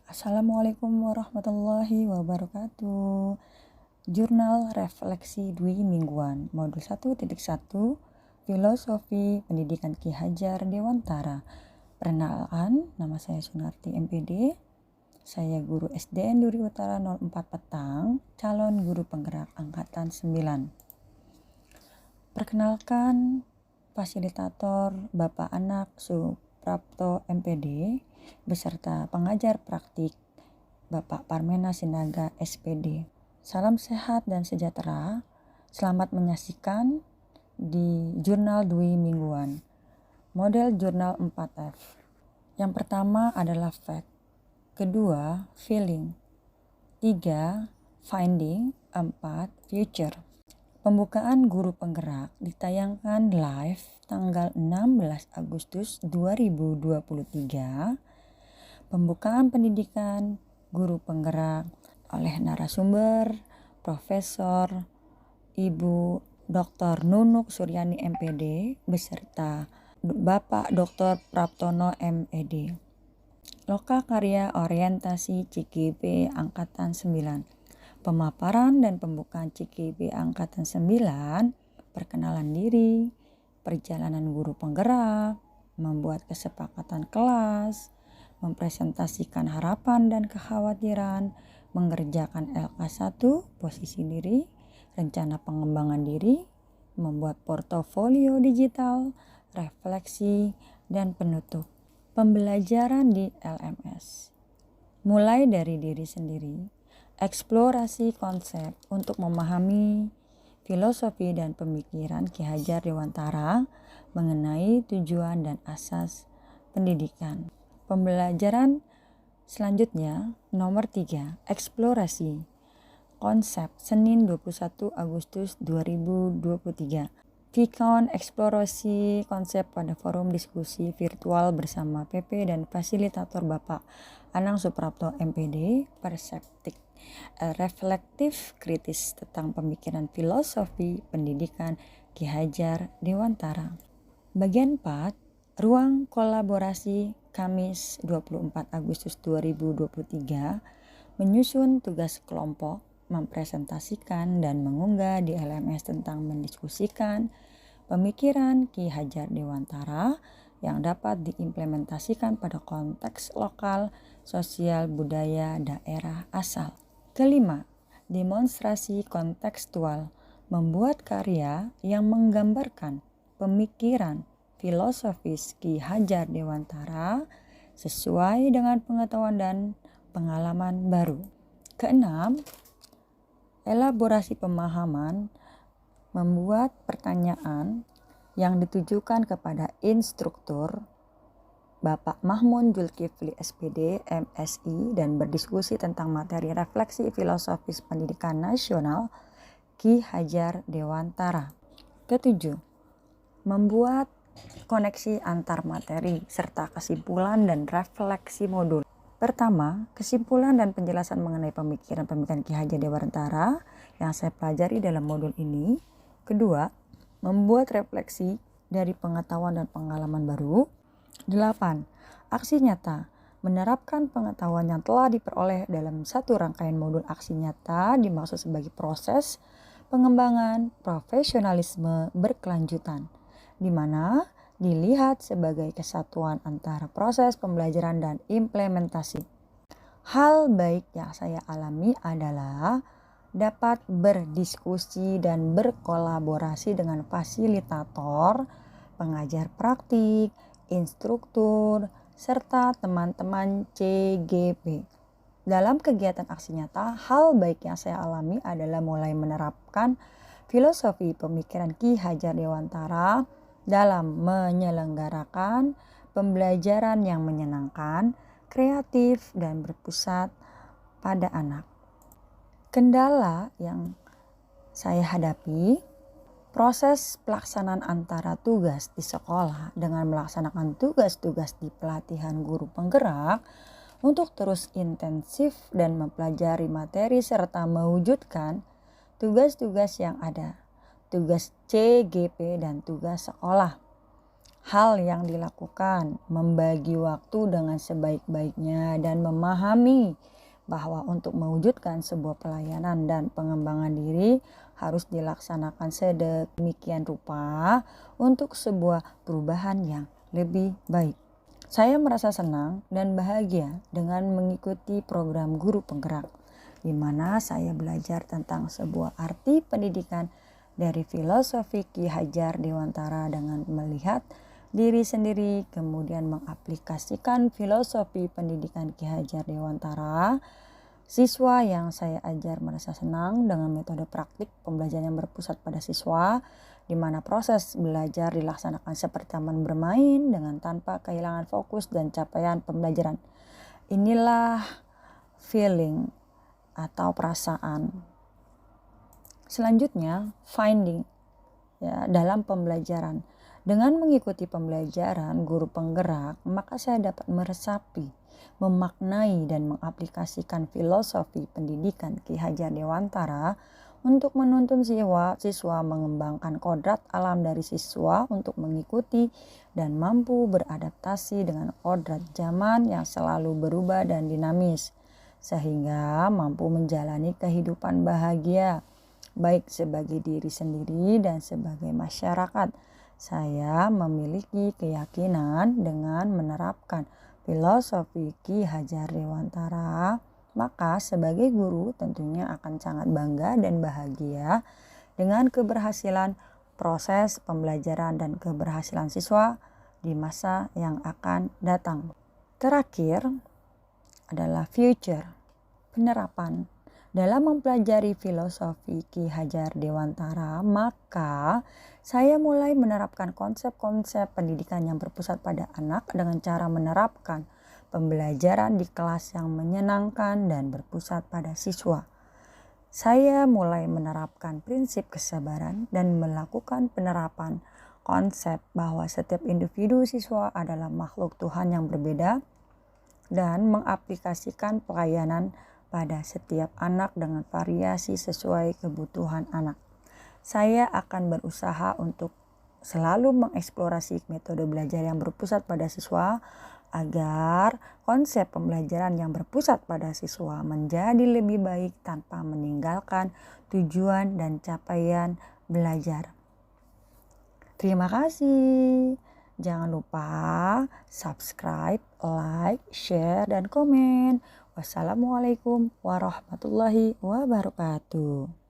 Assalamualaikum warahmatullahi wabarakatuh. Jurnal Refleksi Dwi Mingguan, Modul 1.1, Filosofi Pendidikan Ki Hajar Dewantara. Perkenalkan, nama saya Sunarti MPD. Saya guru SDN Duri Utara 04 Petang, calon guru penggerak angkatan 9. Perkenalkan, fasilitator Bapak Anak Suprapto MPD beserta pengajar praktik Bapak Parmena Sinaga SPD. Salam sehat dan sejahtera. Selamat menyaksikan di Jurnal Dwi Mingguan. Model Jurnal 4F. Yang pertama adalah fact. Kedua, feeling. 3, finding. 4, future. Pembukaan Guru Penggerak ditayangkan live tanggal 16 Agustus 2023. Pembukaan pendidikan Guru Penggerak oleh narasumber Profesor Ibu Dr. Nunuk Suryani MPD beserta Bapak Dr. Praptono MED. Loka karya orientasi CKP Angkatan 9. Pemaparan dan pembukaan CKP Angkatan 9, perkenalan diri, perjalanan guru penggerak, membuat kesepakatan kelas, mempresentasikan harapan dan kekhawatiran, mengerjakan LK1, posisi diri, rencana pengembangan diri, membuat portofolio digital, refleksi, dan penutup. Pembelajaran di LMS. Mulai dari diri sendiri, eksplorasi konsep untuk memahami filosofi dan pemikiran Ki Hajar Dewantara mengenai tujuan dan asas pendidikan. Pembelajaran selanjutnya nomor 3, eksplorasi konsep Senin 21 Agustus 2023. Vkon eksplorasi konsep pada forum diskusi virtual bersama PP dan fasilitator Bapak Anang Suprapto MPD, Perseptik reflektif kritis tentang pemikiran filosofi pendidikan Ki Hajar Dewantara. Bagian 4, ruang kolaborasi Kamis 24 Agustus 2023, menyusun tugas kelompok, mempresentasikan dan mengunggah di LMS tentang mendiskusikan pemikiran Ki Hajar Dewantara yang dapat diimplementasikan pada konteks lokal, sosial, budaya, daerah asal. Kelima, demonstrasi kontekstual, membuat karya yang menggambarkan pemikiran filosofis Ki Hajar Dewantara sesuai dengan pengetahuan dan pengalaman baru. Keenam, elaborasi pemahaman, membuat pertanyaan yang ditujukan kepada instruktur Bapak Mahmud Zulkifli SPD MSI dan berdiskusi tentang materi refleksi filosofis pendidikan nasional Ki Hajar Dewantara. Ketujuh, membuat koneksi antar materi serta kesimpulan dan refleksi modul. Pertama, kesimpulan dan penjelasan mengenai pemikiran-pemikiran Ki Hajar Dewantara yang saya pelajari dalam modul ini. Kedua, membuat refleksi dari pengetahuan dan pengalaman baru. 8. Aksi nyata, menerapkan pengetahuan yang telah diperoleh dalam satu rangkaian modul aksi nyata dimaksud sebagai proses pengembangan profesionalisme berkelanjutan, di mana dilihat sebagai kesatuan antara proses pembelajaran dan implementasi. Hal baik yang saya alami adalah dapat berdiskusi dan berkolaborasi dengan fasilitator, pengajar praktik, instruktur, serta teman-teman CGP. Dalam kegiatan aksi nyata, hal baik yang saya alami adalah mulai menerapkan filosofi pemikiran Ki Hajar Dewantara dalam menyelenggarakan pembelajaran yang menyenangkan, kreatif, dan berpusat pada anak. Kendala yang saya hadapi, proses pelaksanaan antara tugas di sekolah dengan melaksanakan tugas-tugas di pelatihan guru penggerak untuk terus intensif dan mempelajari materi serta mewujudkan tugas-tugas yang ada, tugas CGP dan tugas sekolah. hal yang dilakukan, membagi waktu dengan sebaik-baiknya, dan memahami bahwa untuk mewujudkan sebuah pelayanan dan pengembangan diri harus dilaksanakan sedemikian rupa untuk sebuah perubahan yang lebih baik. Saya merasa senang dan bahagia dengan mengikuti program Guru Penggerak, di mana saya belajar tentang sebuah arti pendidikan dari filosofi Ki Hajar Dewantara dengan melihat diri sendiri, kemudian mengaplikasikan filosofi pendidikan Ki Hajar Dewantara. Siswa yang saya ajar merasa senang dengan metode praktik pembelajaran yang berpusat pada siswa, di mana proses belajar dilaksanakan seperti taman bermain dengan tanpa kehilangan fokus dan capaian pembelajaran. Inilah feeling atau perasaan. Selanjutnya, finding dalam pembelajaran. Dengan mengikuti pembelajaran guru penggerak, maka saya dapat meresapi, memaknai dan mengaplikasikan filosofi pendidikan Ki Hajar Dewantara untuk menuntun siswa mengembangkan kodrat alam dari siswa untuk mengikuti dan mampu beradaptasi dengan kodrat zaman yang selalu berubah dan dinamis, sehingga mampu menjalani kehidupan bahagia, baik sebagai diri sendiri dan sebagai masyarakat. Saya memiliki keyakinan dengan menerapkan filosofi Ki Hajar Dewantara, maka sebagai guru tentunya akan sangat bangga dan bahagia dengan keberhasilan proses pembelajaran dan keberhasilan siswa di masa yang akan datang. Terakhir adalah future, penerapan. Dalam mempelajari filosofi Ki Hajar Dewantara, maka saya mulai menerapkan konsep-konsep pendidikan yang berpusat pada anak dengan cara menerapkan pembelajaran di kelas yang menyenangkan dan berpusat pada siswa. Saya mulai menerapkan prinsip kesabaran dan melakukan penerapan konsep bahwa setiap individu siswa adalah makhluk Tuhan yang berbeda dan mengaplikasikan pelayanan pada setiap anak dengan variasi sesuai kebutuhan anak. Saya akan berusaha untuk selalu mengeksplorasi metode belajar yang berpusat pada siswa agar konsep pembelajaran yang berpusat pada siswa menjadi lebih baik tanpa meninggalkan tujuan dan capaian belajar. Terima kasih. Jangan lupa subscribe, like, share, dan komen. Wassalamualaikum warahmatullahi wabarakatuh.